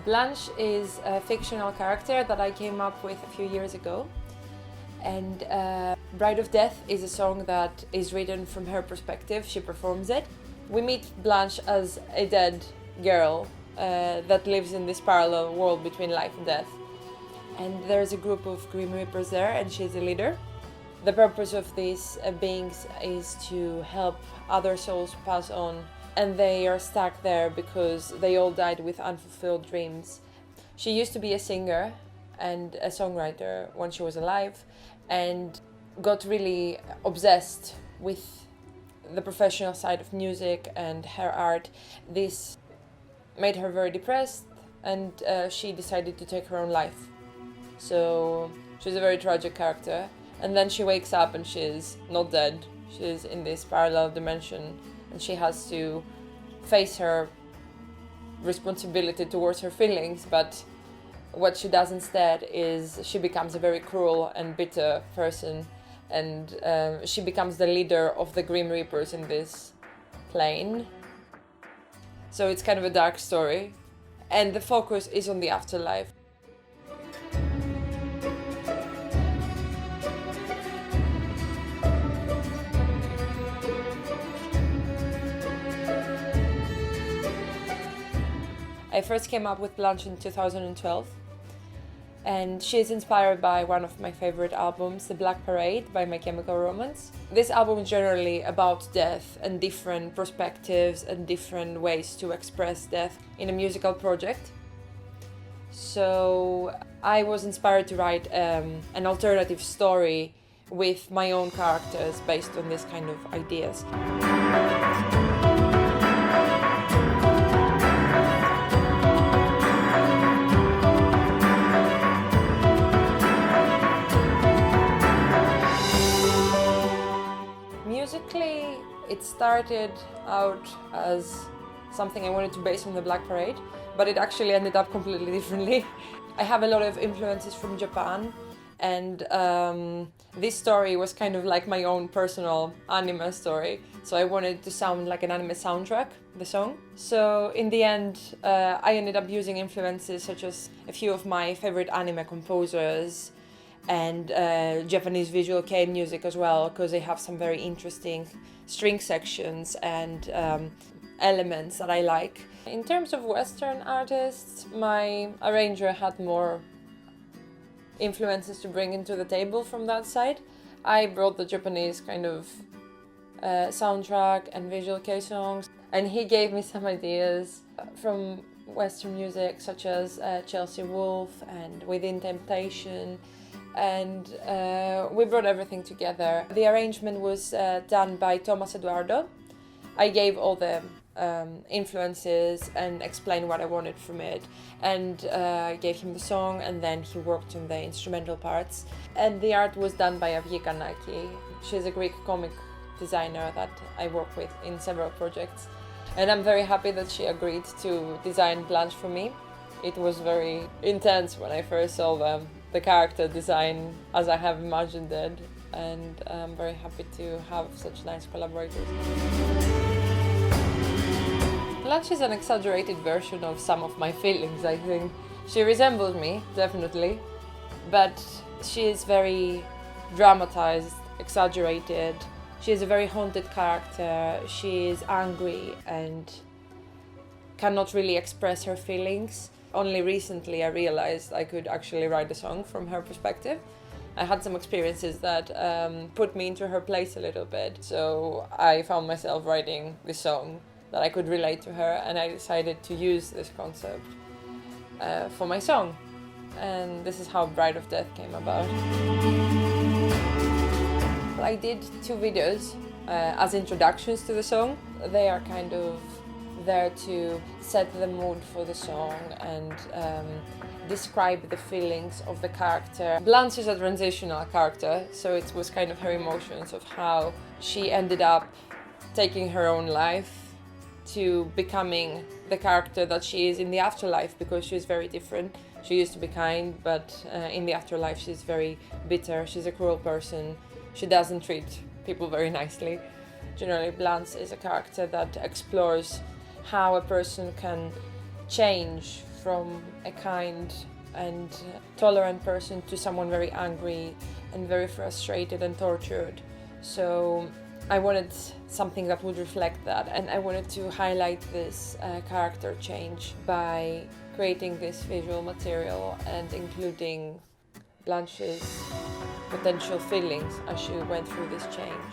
Blanche is a fictional character that I came up with a few years ago. And Bride of Death is a song that is written from her perspective. She performs it. We meet Blanche as a dead girl that lives in this parallel world between life and death. And there's a group of Grim Reapers there, and she's the leader. The purpose of these beings is to help other souls pass on, and they are stuck there because they all died with unfulfilled dreams. She used to be a singer and a songwriter when she was alive, and got really obsessed with the professional side of music and her art. This made her very depressed, and she decided to take her own life. So she's a very tragic character. And then she wakes up and she's not dead. She's in this parallel dimension, and she has to face her responsibility towards her feelings. But what she does instead is she becomes a very cruel and bitter person, and she becomes the leader of the Grim Reapers in this plane. So it's kind of a dark story, and the focus is on the afterlife. I first came up with Blanche in 2012, and she is inspired by one of my favorite albums, The Black Parade by My Chemical Romance. This album is generally about death and different perspectives and different ways to express death in a musical project. So I was inspired to write an alternative story with my own characters based on this kind of ideas. Musically, it started out as something I wanted to base on the Black Parade, but it actually ended up completely differently. I have a lot of influences from Japan, and this story was kind of like my own personal anime story, so I wanted to sound like an anime soundtrack, the song. So in the end, I ended up using influences such as a few of my favorite anime composers, and Japanese visual kei music as well, because they have some very interesting string sections and elements that I like. In terms of Western artists, my arranger had more influences to bring into the table from that side. I brought the Japanese kind of soundtrack and visual kei songs, and he gave me some ideas from Western music such as Chelsea Wolfe and Within Temptation. And we brought everything together. The arrangement was done by Tomas Eduardo. I gave all the influences and explained what I wanted from it, and gave him the song, and then he worked on the instrumental parts. And the art was done by Avgi Kanaki. She's a Greek comic designer that I work with in several projects. And I'm very happy that she agreed to design Blanche for me. It was very intense when I first saw the character design as I have imagined it, and I'm very happy to have such nice collaborators. Blanche is an exaggerated version of some of my feelings, I think. She resembles me, definitely, but she is very dramatized, exaggerated. She is a very haunted character. She is angry and cannot really express her feelings. Only recently I realized I could actually write a song from her perspective. I had some experiences that put me into her place a little bit, so I found myself writing this song that I could relate to her, and I decided to use this concept for my song. And this is how Bride of Death came about. I did 2 videos as introductions to the song. They are kind of there to set the mood for the song and describe the feelings of the character. Blanche is a transitional character, so it was kind of her emotions of how she ended up taking her own life to becoming the character that she is in the afterlife, because she's very different. She used to be kind, but in the afterlife she's very bitter. She's a cruel person. She doesn't treat people very nicely. Generally, Blanche is a character that explores how a person can change from a kind and tolerant person to someone very angry and very frustrated and tortured. So I wanted something that would reflect that, and I wanted to highlight this character change by creating this visual material and including Blanche's potential feelings as she went through this change.